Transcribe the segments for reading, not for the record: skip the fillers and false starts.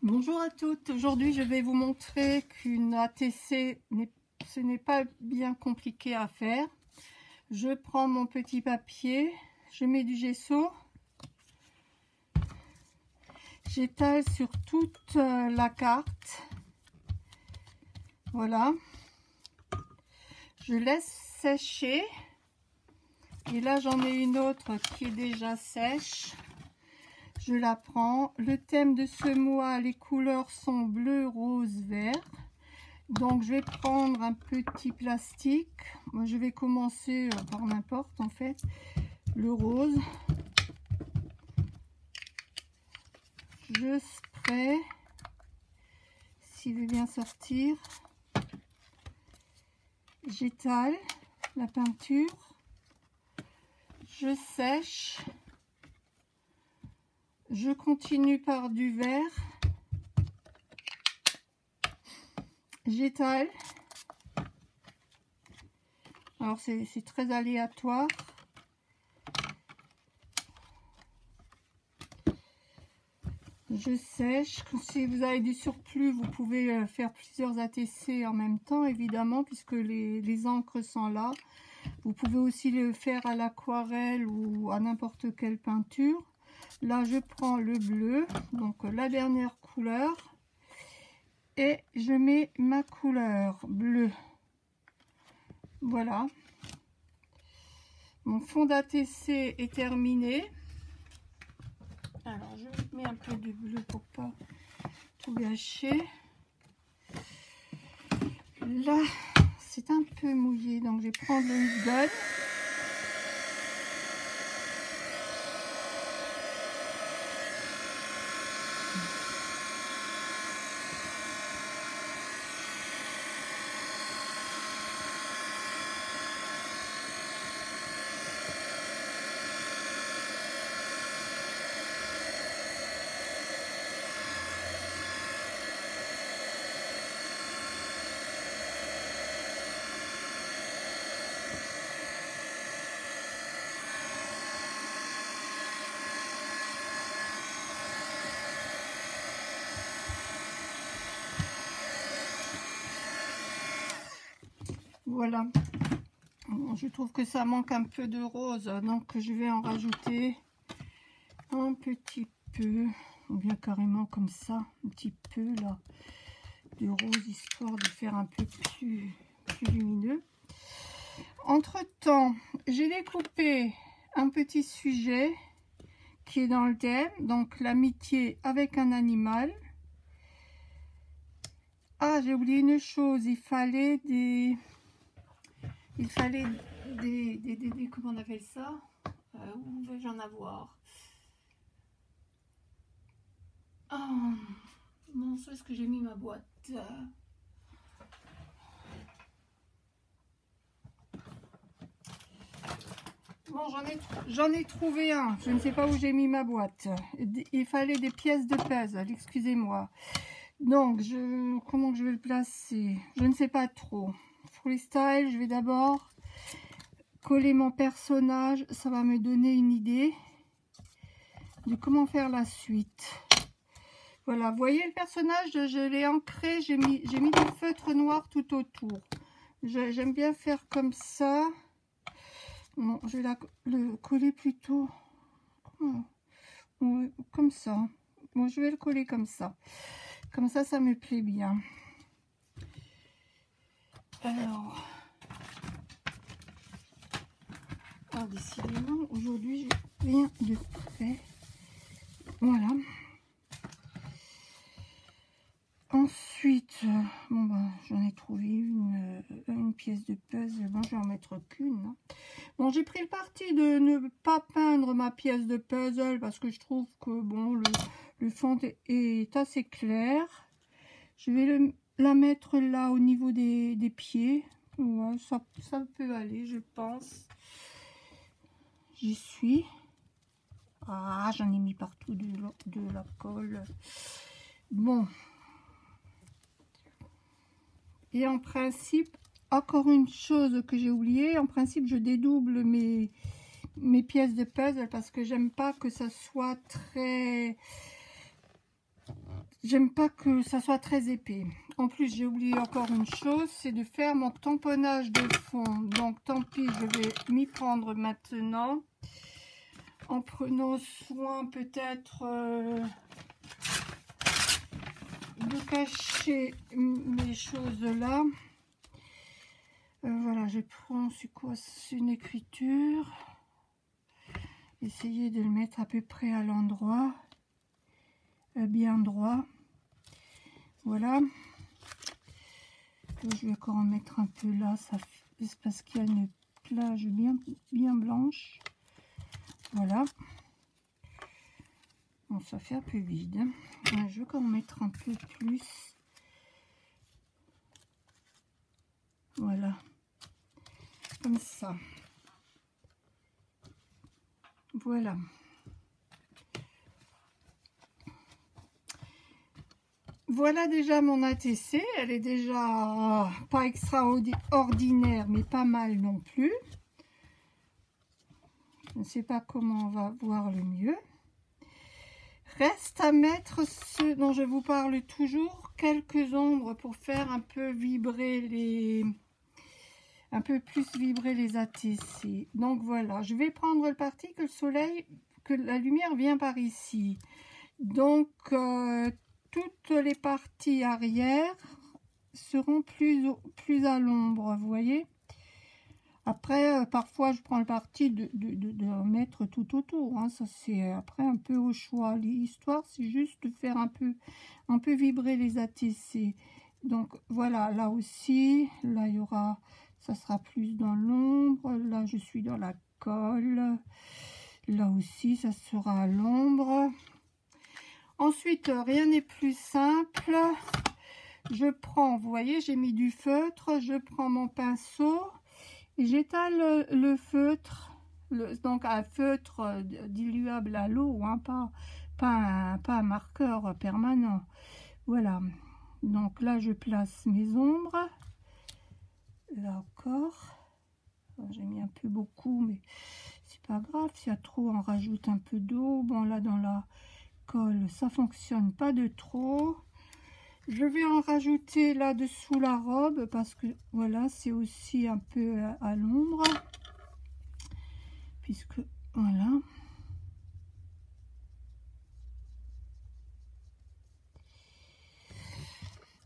Bonjour à toutes, aujourd'hui je vais vous montrer qu'une ATC, ce n'est pas bien compliqué à faire. Je prends mon petit papier, je mets du gesso, j'étale sur toute la carte, voilà, je laisse sécher et là j'en ai une autre qui est déjà sèche. Je la prends. Le thème de ce mois, les couleurs sont bleu, rose, vert. Donc, je vais prendre un petit plastique. Moi, je vais commencer par n'importe, en fait. Le rose. Je spray. S'il veut bien sortir. J'étale la peinture. Je sèche. Je continue par du vert, j'étale, alors c'est très aléatoire, je sèche. Si vous avez du surplus, vous pouvez faire plusieurs ATC en même temps, évidemment, puisque les encres sont là. Vous pouvez aussi le faire à l'aquarelle ou à n'importe quelle peinture. Là, je prends le bleu, donc la dernière couleur, et je mets ma couleur bleue. Voilà. Mon fond d'ATC est terminé. Alors, je mets un peu de bleu pour pas tout gâcher. Là, c'est un peu mouillé, donc je vais prendre le gun. Voilà, bon, je trouve que ça manque un peu de rose, donc je vais en rajouter un petit peu, ou bien carrément comme ça, un petit peu là, de rose, histoire de faire un peu plus lumineux. Entre temps, j'ai découpé un petit sujet qui est dans le thème, donc l'amitié avec un animal. Ah, j'ai oublié une chose, il fallait des comment on appelle ça, où vais-je en avoir? Oh, non, où est-ce que j'ai mis ma boîte? Bon, j'en ai trouvé un, je ne sais pas où j'ai mis ma boîte. Il fallait des pièces de puzzle, excusez-moi. Donc, comment je vais le placer? Je ne sais pas trop. Freestyle, je vais d'abord coller mon personnage, ça va me donner une idée de comment faire la suite. Voilà, vous voyez le personnage, je l'ai ancré, j'ai mis du feutre noir tout autour. J'aime bien faire comme ça. Bon, je vais le coller plutôt comme ça. Bon, je vais le coller comme ça. Comme ça me plaît bien. Alors, décidément, aujourd'hui, je viens de près. Voilà. Ensuite, bon ben, j'en ai trouvé une pièce de puzzle. Bon, je vais en mettre qu'une. Hein. Bon, j'ai pris le parti de ne pas peindre ma pièce de puzzle parce que je trouve que bon, le fond est assez clair. Je vais la mettre là au niveau des pieds. Ouais, ça peut aller, je pense. J'y suis. Ah, j'en ai mis partout de la colle. Bon. Et en principe, encore une chose que j'ai oublié, en principe, je dédouble mes pièces de puzzle parce que j'aime pas que ça soit J'aime pas que ça soit très épais. En plus, j'ai oublié encore une chose, c'est de faire mon tamponnage de fond. Donc, tant pis, je vais m'y prendre maintenant. En prenant soin peut-être de cacher mes choses là. Voilà, je prends, c'est quoi? C'est une écriture. Essayez de le mettre à peu près à l'endroit. Bien droit. Voilà. Je vais encore en mettre un peu là, c'est parce qu'il y a une plage bien blanche. Voilà. Bon, ça fait un peu vide. Je vais encore en mettre un peu plus. Voilà. Comme ça. Voilà. Voilà déjà mon ATC. Elle est déjà pas extraordinaire, mais pas mal non plus. Je ne sais pas comment on va voir le mieux. Reste à mettre ce dont je vous parle toujours, quelques ombres pour faire un peu vibrer un peu plus vibrer les ATC. Donc voilà, je vais prendre le parti que le soleil, que la lumière vient par ici. Donc toutes les parties arrière seront plus à l'ombre, vous voyez. Après, parfois, je prends le parti de mettre tout autour. Hein. Ça, c'est après un peu au choix. L'histoire, c'est juste de faire un peu vibrer les ATC. Donc, voilà, là aussi, là, il y aura, ça sera plus dans l'ombre. Là, je suis dans la colle. Là aussi, ça sera à l'ombre. Ensuite, rien n'est plus simple. Je prends, vous voyez, j'ai mis du feutre. Je prends mon pinceau. J'étale le feutre, donc un feutre diluable à l'eau, hein, pas un marqueur permanent. Voilà, donc là je place mes ombres, là encore, j'ai mis un peu beaucoup, mais c'est pas grave, s'il y a trop on rajoute un peu d'eau. Bon là dans la colle ça fonctionne pas de trop. Je vais en rajouter là-dessous la robe parce que voilà, c'est aussi un peu à l'ombre. Puisque voilà.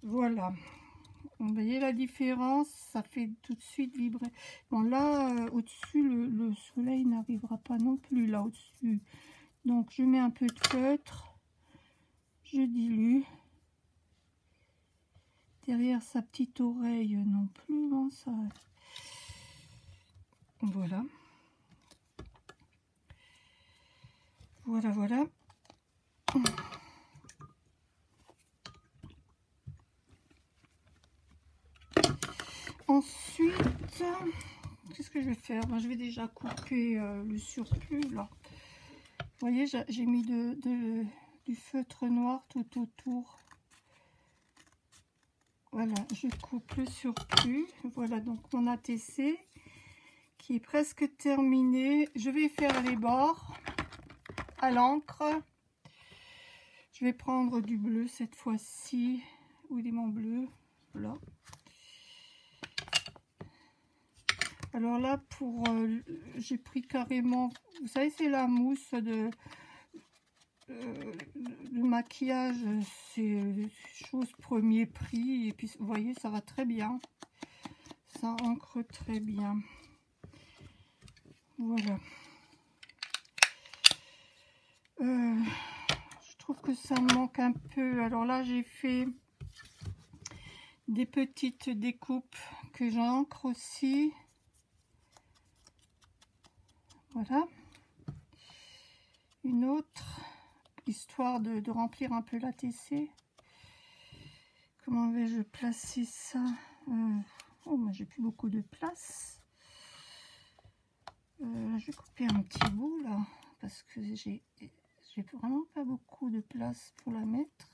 Voilà. Vous voyez la différence, ça fait tout de suite vibrer. Bon là, au-dessus, le soleil n'arrivera pas non plus là au-dessus. Donc je mets un peu de feutre. Je dilue. Derrière sa petite oreille non plus, hein, ça. Voilà. Voilà, voilà. Ensuite, qu'est-ce que je vais faire? Je vais déjà couper le surplus là. Vous voyez, j'ai mis du feutre noir tout autour. Voilà, je coupe le surplus. Voilà donc mon ATC qui est presque terminé. Je vais faire les bords à l'encre. Je vais prendre du bleu cette fois-ci. Où il est mon bleu? Là. Alors là, j'ai pris carrément, vous savez, c'est la mousse de maquillage, c'est chose premier prix. Et puis, vous voyez, ça va très bien. Ça ancre très bien. Voilà. Je trouve que ça me manque un peu. Alors là, j'ai fait des petites découpes que j'encre aussi. Voilà. Une autre, histoire de remplir un peu l'ATC. Comment vais-je placer ça? Oh, mais j'ai plus beaucoup de place. Je vais couper un petit bout là, parce que j'ai vraiment pas beaucoup de place pour la mettre.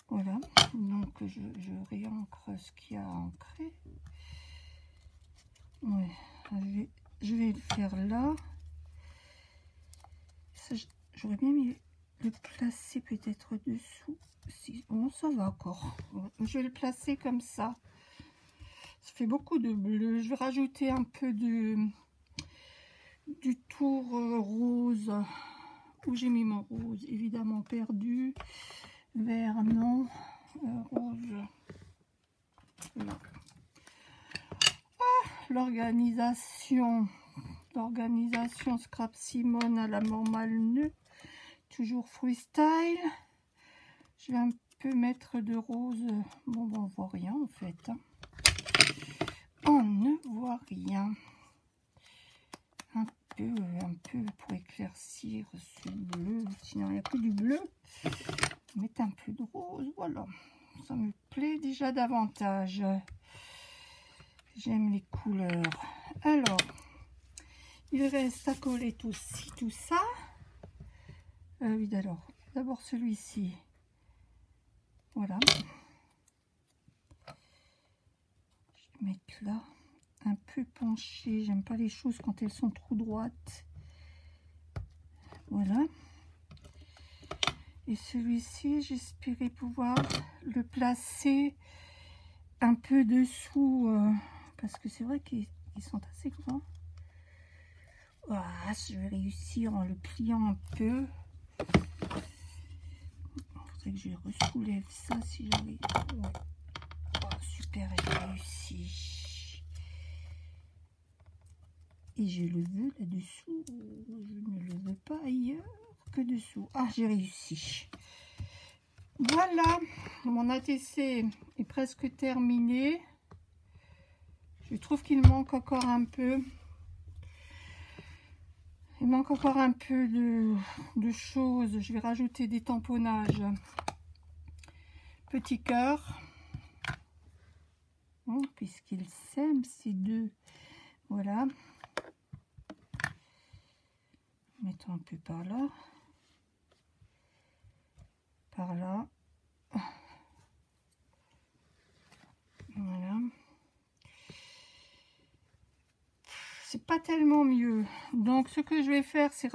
Voilà, donc je réancre ce qu'il y a à ancrer. Ouais, je vais le faire là. J'aurais bien mis le placer peut-être dessous. Si, bon, ça va encore. Je vais le placer comme ça. Ça fait beaucoup de bleu. Je vais rajouter un peu du tour rose. Où j'ai mis mon rose? Évidemment perdu. Vert, non. Rouge. Non. Ah, l'organisation Scrap Simone à la Montmalneux. Toujours freestyle. Je vais un peu mettre de rose. Bon, on voit rien en fait. On ne voit rien. Un peu pour éclaircir ce bleu. Sinon, il n'y a que du bleu. Mettre un peu de rose. Voilà. Ça me plaît déjà davantage. J'aime les couleurs. Alors, il reste à coller tout ça. Oui, d'abord celui-ci. Voilà. Je vais mettre là. Un peu penché. J'aime pas les choses quand elles sont trop droites. Voilà. Et celui-ci, j'espérais pouvoir le placer un peu dessous. Parce que c'est vrai qu'ils sont assez grands. Voilà, je vais réussir en le pliant un peu. Il faudrait que je ressoulève ça si j'arrive. Ouais. Oh, super, j'ai réussi. Et je le veux là-dessous. Je ne le veux pas ailleurs que dessous. Ah, j'ai réussi. Voilà, mon ATC est presque terminé. Je trouve qu'il manque encore un peu. Il manque encore un peu de choses. Je vais rajouter des tamponnages. Petit cœur. Puisqu'ils s'aiment ces deux. Voilà. Mettons un peu par là. Par là. Voilà. C'est pas tellement mieux. Donc ce que je vais faire, c'est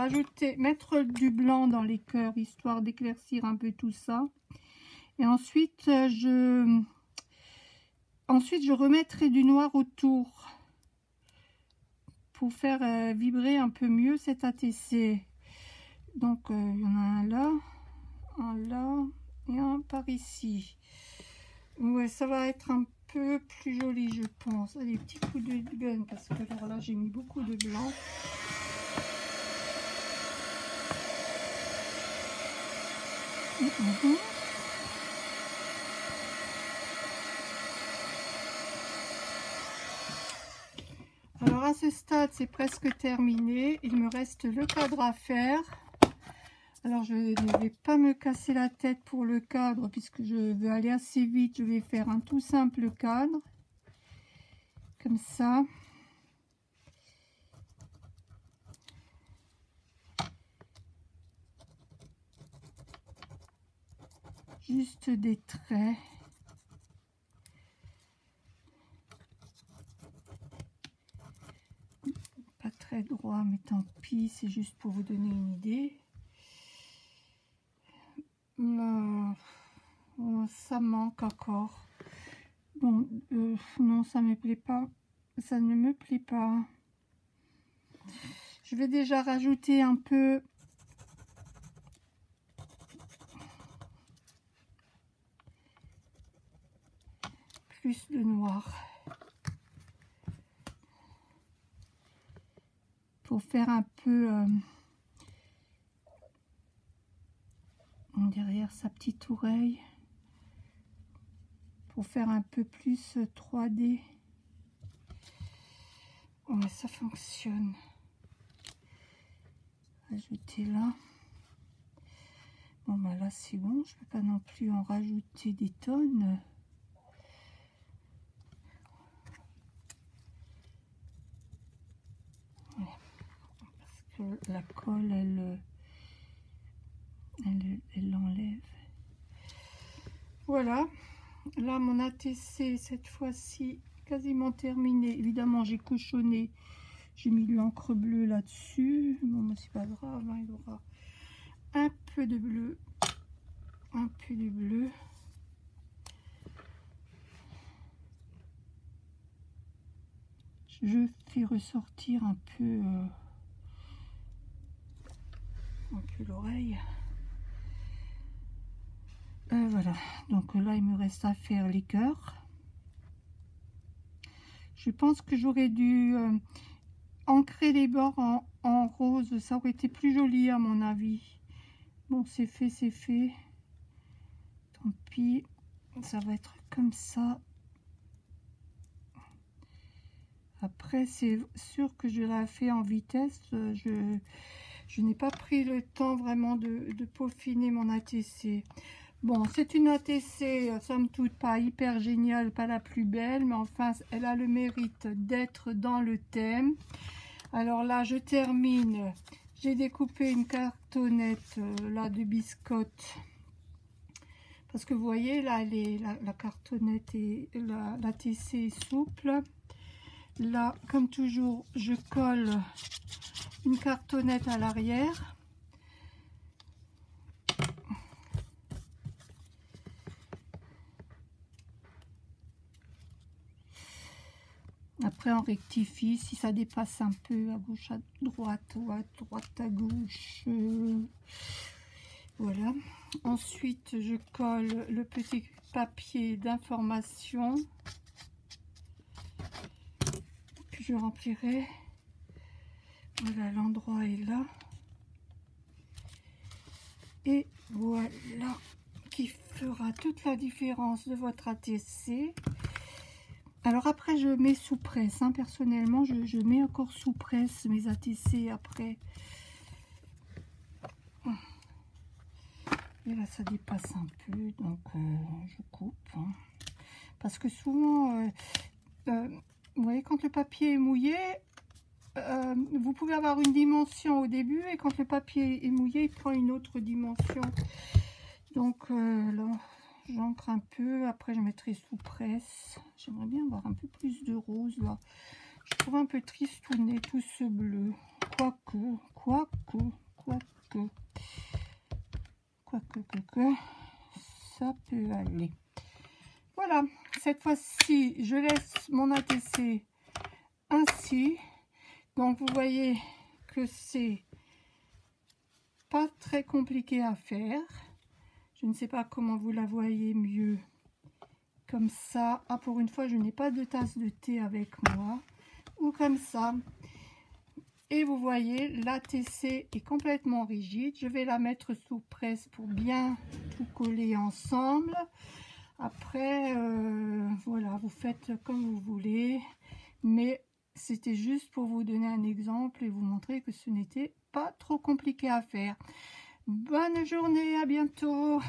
mettre du blanc dans les cœurs, histoire d'éclaircir un peu tout ça. Et ensuite je remettrai du noir autour pour faire vibrer un peu mieux cet ATC. Donc il y en a un là et un par ici. Ouais, ça va être un peu plus joli, je pense. Allez, petits coups de gun, parce que alors là j'ai mis beaucoup de blanc. Alors à ce stade c'est presque terminé. Il me reste le cadre à faire. Alors je ne vais pas me casser la tête pour le cadre puisque je veux aller assez vite. Je vais faire un tout simple cadre. Comme ça. Juste des traits. Pas très droit, mais tant pis, c'est juste pour vous donner une idée. Ça manque encore. Bon, non, ça me plaît pas. Ça ne me plaît pas. Je vais déjà rajouter un peu plus de noir pour faire un peu derrière sa petite oreille, pour faire un peu plus 3D. Oh, mais ça fonctionne. Ajouter là. Bon, bah là c'est bon, je peux pas non plus en rajouter des tonnes. Parce que la colle, elle l'enlève. Voilà, là mon ATC cette fois-ci quasiment terminé. Évidemment j'ai cochonné, j'ai mis de l'encre bleue là-dessus. Bon, mais c'est pas grave, hein, il aura un peu de bleu, un peu de bleu. Je fais ressortir un peu l'oreille. Voilà, donc là il me reste à faire les cœurs. Je pense que j'aurais dû ancrer les bords en rose, ça aurait été plus joli à mon avis. Bon, c'est fait, c'est fait. Tant pis, ça va être comme ça. Après, c'est sûr que je l'ai fait en vitesse. Je n'ai pas pris le temps vraiment de peaufiner mon ATC. Bon, c'est une ATC, somme toute, pas hyper géniale, pas la plus belle, mais enfin, elle a le mérite d'être dans le thème. Alors là, je termine. J'ai découpé une cartonnette là de biscotte. Parce que vous voyez, là, la cartonnette et l'ATC est souple. Là, comme toujours, je colle une cartonnette à l'arrière. Après, on rectifie si ça dépasse un peu à gauche, à droite, ou à droite, à gauche. Voilà. Ensuite, je colle le petit papier d'information. Puis je remplirai. Voilà, l'endroit est là. Et voilà, qui fera toute la différence de votre ATC. Alors après, je mets sous presse. Hein. Personnellement, je mets encore sous presse mes ATC après. Et là, ça dépasse un peu, donc je coupe. Hein. Parce que souvent, vous voyez, quand le papier est mouillé, vous pouvez avoir une dimension au début, et quand le papier est mouillé, il prend une autre dimension. Donc là, j'encre un peu. Après, je mettrai sous presse. J'aimerais bien avoir un peu plus de rose, là. Je trouve un peu tristouné tout ce bleu. Quoique, ça peut aller. Voilà, cette fois-ci, je laisse mon ATC ainsi. Donc, vous voyez que c'est pas très compliqué à faire. Je ne sais pas comment vous la voyez mieux. Comme ça. Ah, pour une fois, je n'ai pas de tasse de thé avec moi. Ou comme ça. Et vous voyez, l'ATC est complètement rigide. Je vais la mettre sous presse pour bien tout coller ensemble. Après, voilà, vous faites comme vous voulez. Mais c'était juste pour vous donner un exemple et vous montrer que ce n'était pas trop compliqué à faire. Bonne journée, à bientôt.